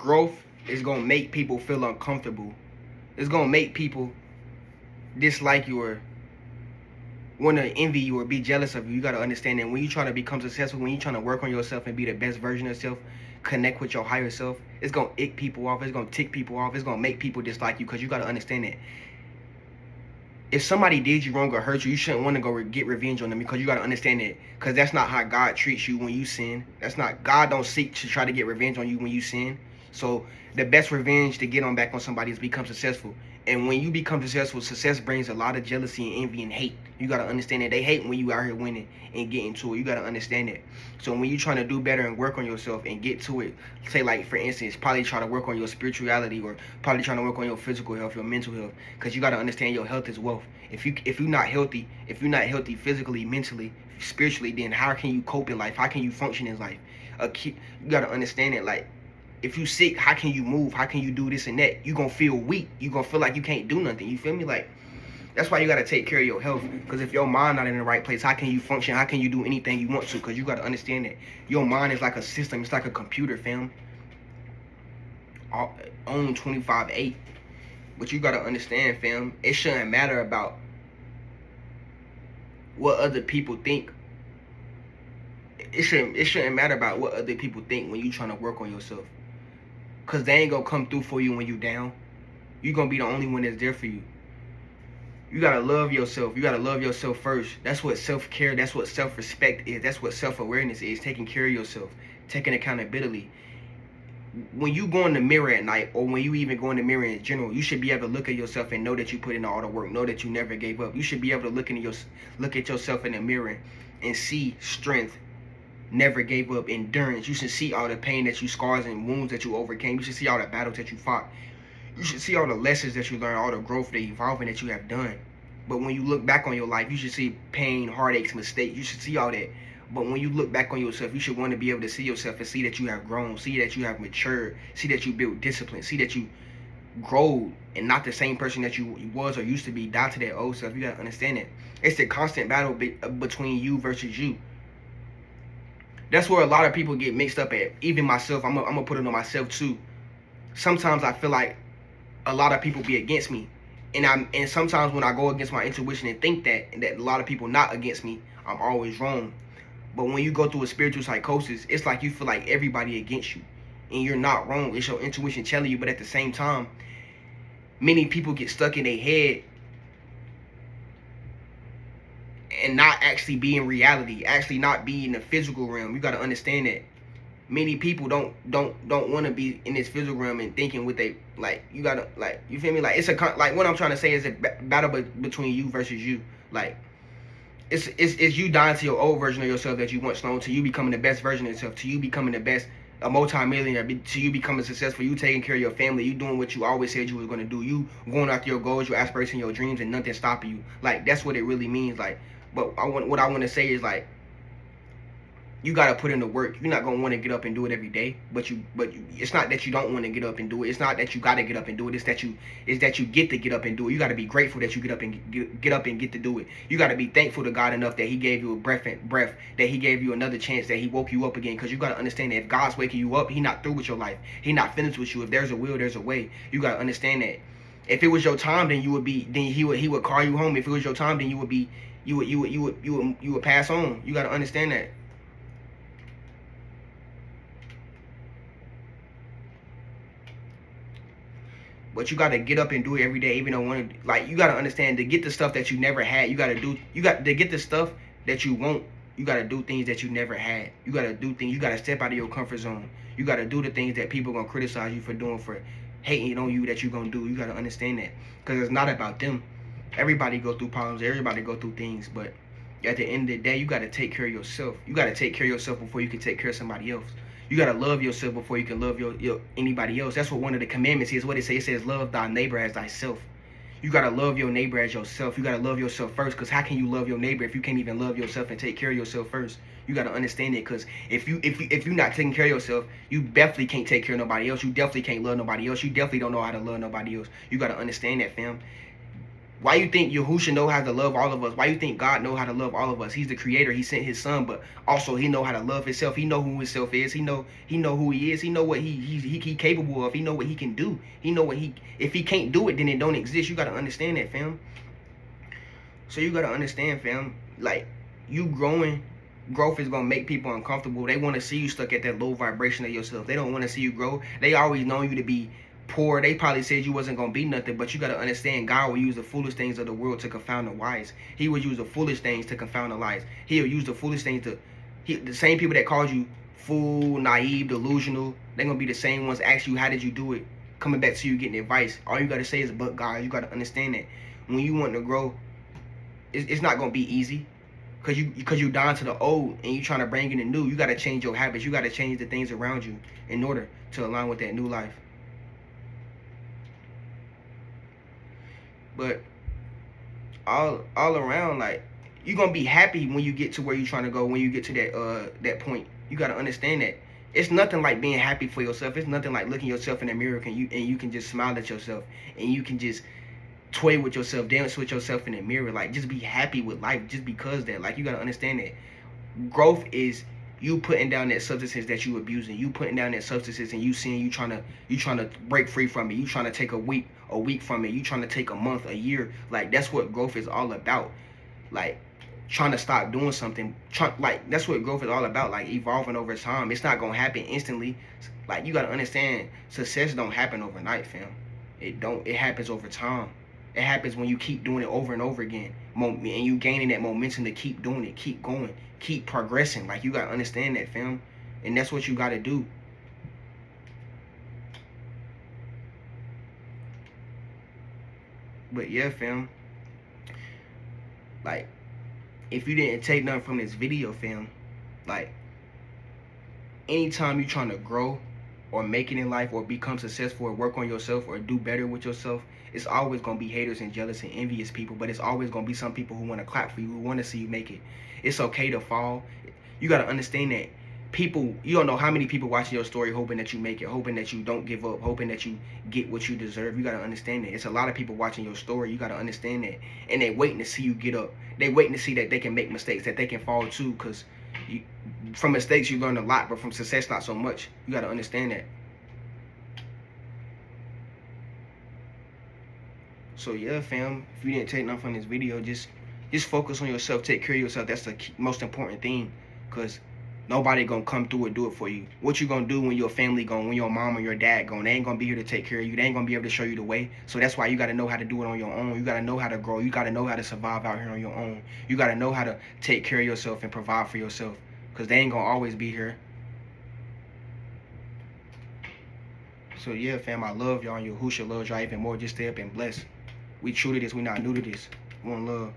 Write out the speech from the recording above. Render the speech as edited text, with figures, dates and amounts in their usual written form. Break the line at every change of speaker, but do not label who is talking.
Growth is gonna make people feel uncomfortable. It's gonna make people dislike you or want to envy you or be jealous of you. You gotta understand that when you trying to become successful, when you trying to work on yourself and be the best version of yourself, connect with your higher self, it's gonna ick people off. It's gonna tick people off. It's gonna make people dislike you because you gotta understand that if somebody did you wrong or hurt you, you shouldn't want to go get revenge on them because you got to understand that because that's not how God treats you when you sin. That's not, God don't seek to try to get revenge on you when you sin. So the best revenge to get on back on somebody is become successful. And when you become successful, success brings a lot of jealousy and envy and hate. You got to understand that they hate when you out here winning and getting to it. You got to understand that. So when you trying to do better and work on yourself and get to it, say like for instance, probably try to work on your spirituality or probably trying to work on your physical health, your mental health, because you got to understand your health is wealth. If you're not healthy, physically, mentally, spiritually, then how can you cope in life? How can you function in life? You got to understand it. Like, if you sick, how can you move? How can you do this and that? You gonna feel weak. You gonna feel like you can't do nothing. You feel me? Like, that's why you gotta take care of your health. Because if your mind not in the right place, how can you function? How can you do anything you want to? Because you gotta understand that your mind is like a system. It's like a computer, fam. On 25/8. But you gotta understand, fam. It shouldn't matter about what other people think. It shouldn't matter about what other people think when you trying to work on yourself. Cause they ain't gonna come through for you when you down. You gonna be the only one that's there for you. You gotta love yourself. You gotta love yourself first. That's what self-care, that's what self-respect is. That's what self-awareness is. Taking care of yourself. Taking accountability. When you go in the mirror at night, or when you even go in the mirror in general, you should be able to look at yourself and know that you put in all the work. Know that you never gave up. You should be able to look at yourself in the mirror and see strength, never gave up, endurance. You should see all the pain that you, scars and wounds that you overcame. You should see all the battles that you fought. You should see all the lessons that you learned, all the growth, the evolving that you have done. But when you look back on your life, you should see pain, heartaches, mistakes. You should see all that. But when you look back on yourself, you should want to be able to see yourself and see that you have grown, see that you have matured, see that you built discipline, see that you grow and not the same person that you was or used to be. Die to that old self. You gotta understand it. It's the constant battle between you versus you. That's where a lot of people get mixed up at. Even myself, I'm gonna put it on myself too. Sometimes I feel like a lot of people be against me, and sometimes when I go against my intuition and think that a lot of people not against me, I'm always wrong. But when you go through a spiritual psychosis, it's like you feel like everybody against you, and you're not wrong. It's your intuition telling you, but at the same time, many people get stuck in their head and not actually be in reality, actually not be in the physical realm. You got to understand that many people don't want to be in this physical realm and thinking what they like. You gotta, like, you feel me? Like, it's a like, what I'm trying to say is a battle between you versus you. Like, it's you dying to your old version of yourself that you once known, to you becoming the best version of yourself, to you becoming the best, a multi-millionaire, to you becoming successful, you taking care of your family, you doing what you always said you was going to do, you going after your goals, your aspirations, your dreams, and nothing stopping you. Like, that's what it really means. Like, but what I want to say is, like, you gotta put in the work. You're not gonna want to get up and do it every day, but it's not that you don't want to get up and do it. It's not that you gotta get up and do it. It's that you get to get up and do it. You gotta be grateful that you get up and get to do it. You gotta be thankful to God enough that He gave you a breath, that He gave you another chance, that He woke you up again. Because you gotta understand that if God's waking you up, He not through with your life. He not finished with you. If there's a will, there's a way. You gotta understand that. If it was your time, then He would call you home. If it was your time, then you would pass on. You gotta understand that. But you gotta get up and do it every day, even though you gotta understand, to get the stuff that you never had, you got to get the stuff that you want. You gotta do things that you never had. You gotta do things. You gotta step out of your comfort zone. You gotta do the things that people gonna criticize you for doing, for hating on you, that you gonna do. You gotta understand that, because it's not about them. Everybody go through problems. Everybody go through things, but at the end of the day, you gotta take care of yourself. You gotta take care of yourself before you can take care of somebody else. You gotta love yourself before you can love your anybody else. That's what one of the commandments is. What it says? It says, love thy neighbor as thyself. You gotta love your neighbor as yourself. You gotta love yourself first. Because how can you love your neighbor if you can't even love yourself and take care of yourself first? You gotta understand it. Because if you're not taking care of yourself, you definitely can't take care of nobody else. You definitely can't love nobody else. You definitely don't know how to love nobody else. You gotta understand that, fam. Why you think Yahushua know how to love all of us? Why you think God know how to love all of us? He's the creator. He sent his son, but also he know how to love himself. He know who himself is. He know who he is. He know what he capable of. He know what he can do. He know what if he can't do it, then it don't exist. You gotta understand that, fam. So you gotta understand, fam. Like, you growth is gonna make people uncomfortable. They want to see you stuck at that low vibration of yourself. They don't want to see you grow. They always know you to be poor. They probably said you wasn't gonna be nothing, but you gotta understand, God will use the foolish things of the world to confound the wise. He will use the foolish things to confound the wise. He'll use the foolish things the same people that called you fool, naive, delusional, they're gonna be the same ones ask you how did you do it, coming back to you getting advice. All you gotta say is, but God. You gotta understand that when you want to grow, it's not gonna be easy. Cause you down to the old and you trying to bring in the new. You gotta change your habits. You gotta change the things around you in order to align with that new life. But all around, like, you're gonna be happy when you get to where you're trying to go. When you get to that point, you gotta understand that it's nothing like being happy for yourself. It's nothing like looking yourself in the mirror and you can just smile at yourself and you can just toy with yourself, dance with yourself in the mirror. Like, just be happy with life just because that. Like, you gotta understand that growth is you putting down that substances that you abusing. You putting down that substances and you seeing you trying to break free from it. You trying to take a week from it. You trying to take a month, a year. Like, that's what growth is all about. Like, trying to stop doing something. Like, that's what growth is all about. Like, evolving over time. It's not gonna happen instantly. Like, you gotta understand, success don't happen overnight, fam. It don't. It happens over time. It happens when you keep doing it over and over again, and you gaining that momentum to keep doing it, keep going, keep progressing. Like, you gotta understand that, fam, and that's what you gotta do. But yeah, fam, like, if you didn't take nothing from this video, fam, like, anytime you trying to grow or make it in life or become successful or work on yourself or do better with yourself, it's always going to be haters and jealous and envious people. But it's always going to be some people who want to clap for you, who want to see you make it. It's okay to fall. You got to understand that people, you don't know how many people watching your story hoping that you make it, hoping that you don't give up, hoping that you get what you deserve. You got to understand that it's a lot of people watching your story. You got to understand that, and they waiting to see you get up. They waiting to see that they can make mistakes, that they can fall too, because from mistakes you learn a lot, but from success not so much. You got to understand that. So yeah, fam, if you didn't take nothing from this video, just focus on yourself, take care of yourself. That's the most important thing, because nobody gonna come through and do it for you. What you gonna do when your family gone, when your mom or your dad gone? They ain't gonna be here to take care of you. They ain't gonna be able to show you the way. So that's why you gotta know how to do it on your own. You gotta know how to grow. You gotta know how to survive out here on your own. You gotta know how to take care of yourself and provide for yourself, because they ain't gonna always be here. So yeah, fam, I love y'all. Yahushua loves y'all even more. Just stay up and bless. We true to this. We not new to this. One love.